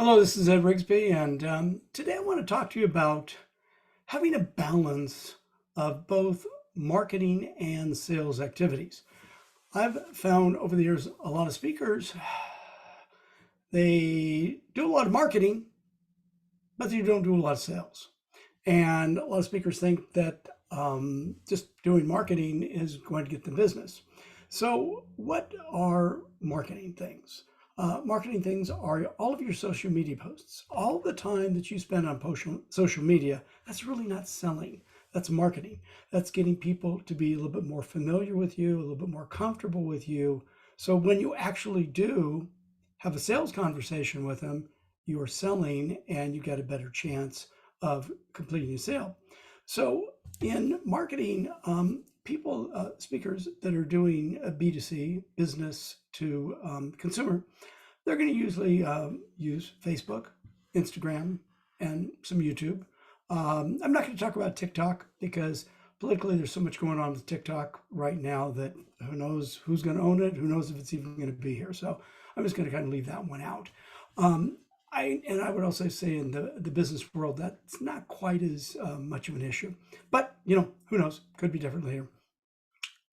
Hello, this is Ed Rigsby, and today I want to talk to you about having a balance of both marketing and sales activities. I've found over the years a lot of speakers, they do a lot of marketing, but they don't do a lot of sales. And a lot of speakers think that just doing marketing is going to get them business. So, what are marketing things? Marketing things are all of your social media posts. All the time that you spend on social media, that's really not selling. That's marketing. That's getting people to be a little bit more familiar with you, a little bit more comfortable with you. So when you actually do have a sales conversation with them, you are selling and you got a better chance of completing a sale. So in marketing, speakers that are doing a B2C, business to consumer, they're going to usually use Facebook, Instagram, and some YouTube. I'm not going to talk about TikTok because politically there's so much going on with TikTok right now that who knows who's going to own it, who knows if it's even going to be here. So I'm just going to kind of leave that one out. I would also say in the business world that's not quite as much of an issue, but who knows? Could be different later.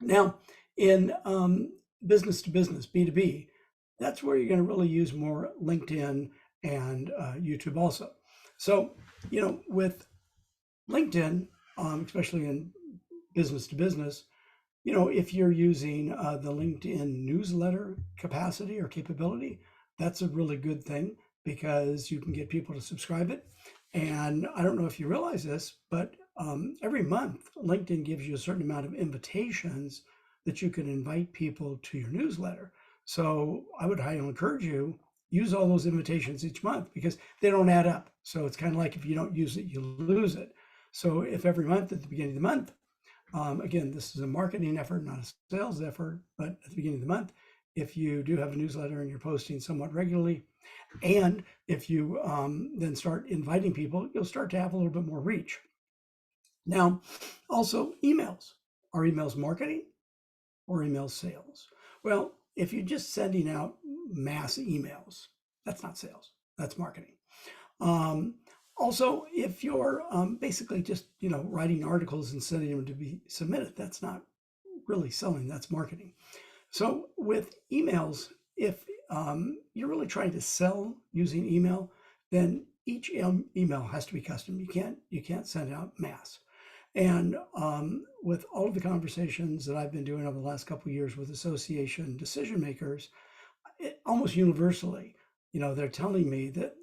Now, in business to business, B2B, that's where you're going to really use more LinkedIn and YouTube also. So, with LinkedIn, especially in business to business, if you're using the LinkedIn newsletter capacity or capability, that's a really good thing because you can get people to subscribe it. And I don't know if you realize this, but every month, LinkedIn gives you a certain amount of invitations that you can invite people to your newsletter. So I would highly encourage you use all those invitations each month because they don't add up. So it's kind of like if you don't use it, you lose it. So if every month at the beginning of the month, again, this is a marketing effort, not a sales effort, but at the beginning of the month, if you do have a newsletter and you're posting somewhat regularly, and if you then start inviting people, you'll start to have a little bit more reach. Now, also emails. Are emails marketing or email sales? Well, if you're just sending out mass emails, that's not sales, that's marketing. Also, if you're basically just writing articles and sending them to be submitted, that's not really selling, that's marketing. So with emails, if you're really trying to sell using email, then each email has to be custom. You can't send out mass. And with all of the conversations that I've been doing over the last couple of years with association decision makers, almost universally, they're telling me that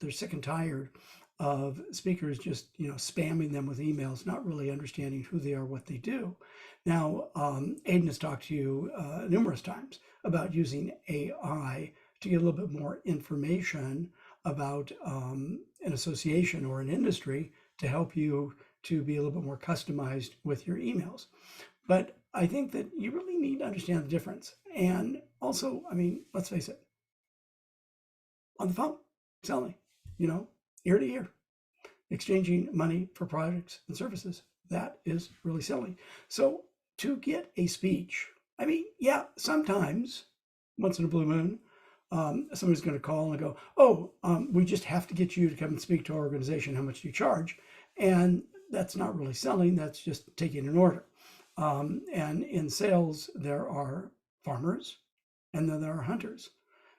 they're sick and tired of speakers just spamming them with emails, not really understanding who they are, what they do. Now, Aiden has talked to you numerous times about using AI to get a little bit more information about an association or an industry to help you to be a little bit more customized with your emails. But I think that you really need to understand the difference. And also, let's face it, on the phone, selling, ear to ear, exchanging money for products and services. That is really selling. So to get a speech, yeah, sometimes once in a blue moon, somebody's going to call and go, oh, we just have to get you to come and speak to our organization. How much do you charge? And that's not really selling. That's just taking an order. And in sales, there are farmers and then there are hunters.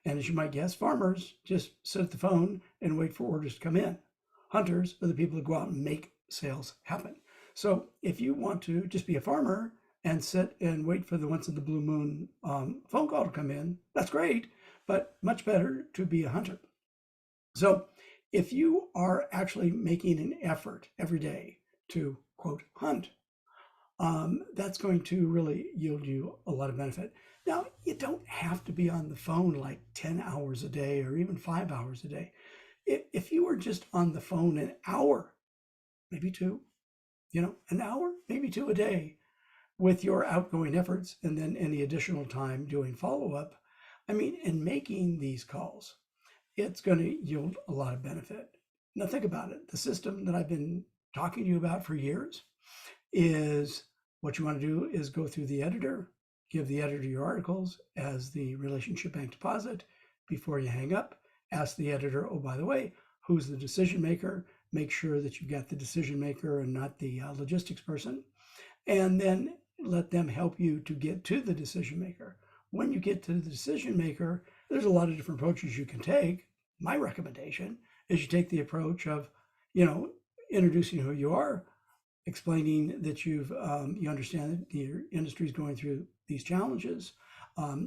And as you might guess, farmers just sit at the phone and wait for orders to come in. Hunters are the people who go out and make sales happen. So if you want to just be a farmer and sit and wait for the once in the blue moon phone call to come in, that's great, but much better to be a hunter. So if you are actually making an effort every day to, quote, hunt, that's going to really yield you a lot of benefit. Now, you don't have to be on the phone like 10 hours a day or even 5 hours a day. If you were just on the phone an hour, maybe two, an hour, maybe two a day with your outgoing efforts and then any additional time doing follow-up, and making these calls, it's going to yield a lot of benefit. Now think about it. The system that I've been talking to you about for years is what you want to do is go through the editor, give the editor your articles as the relationship bank deposit before you hang up, ask the editor, oh, by the way, who's the decision maker? Make sure that you've got the decision maker and not the logistics person. And then let them help you to get to the decision maker. When you get to the decision maker, there's a lot of different approaches you can take. My recommendation is you take the approach of, introducing who you are, explaining that you understand that your industry is going through these challenges.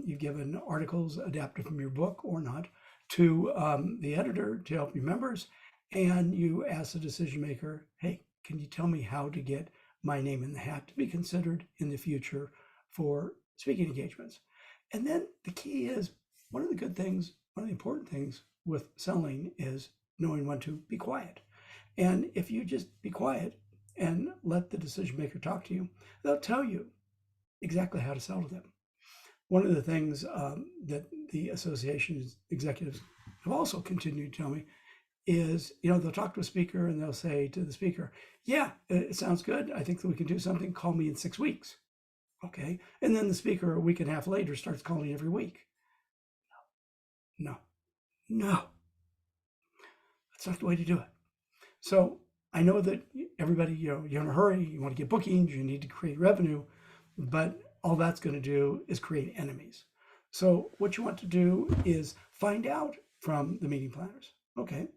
You've given articles adapted from your book or not to the editor to help your members, and you ask the decision maker, hey, can you tell me how to get my name in the hat to be considered in the future for speaking engagements? And then the key is, one of the important things with selling is knowing when to be quiet. And if you just be quiet and let the decision maker talk to you, they'll tell you exactly how to sell to them. One of the things that the association's executives have also continued to tell me is, they'll talk to a speaker and they'll say to the speaker, yeah, it sounds good. I think that we can do something. Call me in 6 weeks. Okay. And then the speaker a week and a half later starts calling every week. No. That's not the way to do it. So I know that everybody, you're in a hurry, you want to get bookings, you need to create revenue, but all that's going to do is create enemies. So what you want to do is find out from the meeting planners, okay,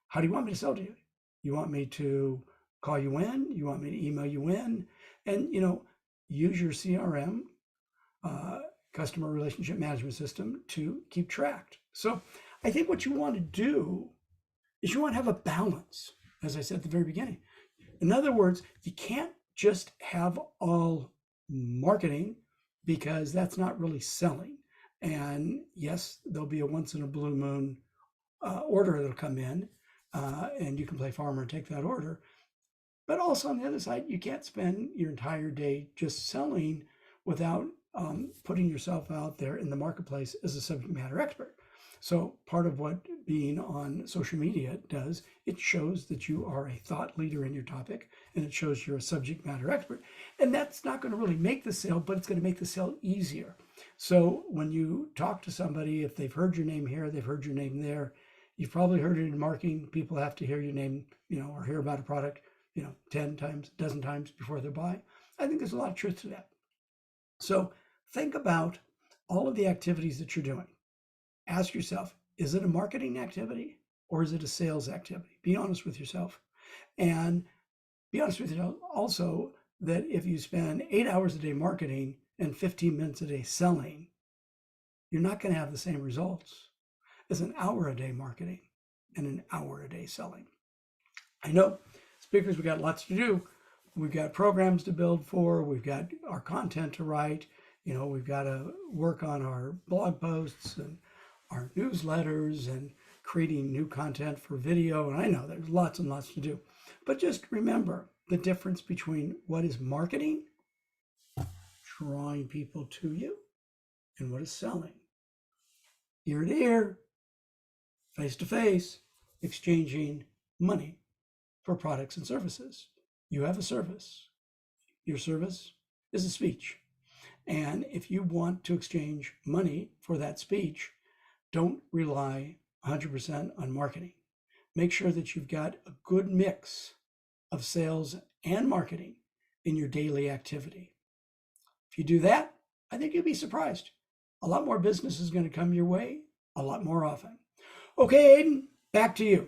how do you want me to sell to you? You want me to call you in? You want me to email you in? And, use your CRM, customer relationship management system, to keep track. So I think what you want to do is you want to have a balance, as I said at the very beginning. In other words, you can't just have all marketing, because that's not really selling. And yes, there'll be a once in a blue moon order that'll come in, and you can play farmer and take that order. But also on the other side, you can't spend your entire day just selling without putting yourself out there in the marketplace as a subject matter expert. So part of what being on social media does, it shows that you are a thought leader in your topic, and it shows you're a subject matter expert. And that's not going to really make the sale, but it's going to make the sale easier. So when you talk to somebody, if they've heard your name here, they've heard your name there, you've probably heard it in marketing. People have to hear your name, or hear about a product, 10 times, a dozen times before they buy. I think there's a lot of truth to that. So think about all of the activities that you're doing. Ask yourself, is it a marketing activity or is it a sales activity? Be honest with yourself. And be honest with yourself also that if you spend 8 hours a day marketing and 15 minutes a day selling, you're not going to have the same results as an hour a day marketing and an hour a day selling. I know, speakers, we got lots to do. We've got programs to build for, we've got our content to write, we've got to work on our blog posts and our newsletters and creating new content for video. And I know there's lots and lots to do. But just remember the difference between what is marketing, drawing people to you, and what is selling. Ear to ear, face to face, exchanging money for products and services. You have a service. Your service is a speech. And if you want to exchange money for that speech, don't rely 100% on marketing. Make sure that you've got a good mix of sales and marketing in your daily activity. If you do that, I think you'll be surprised. A lot more business is going to come your way a lot more often. Okay, Aiden, back to you.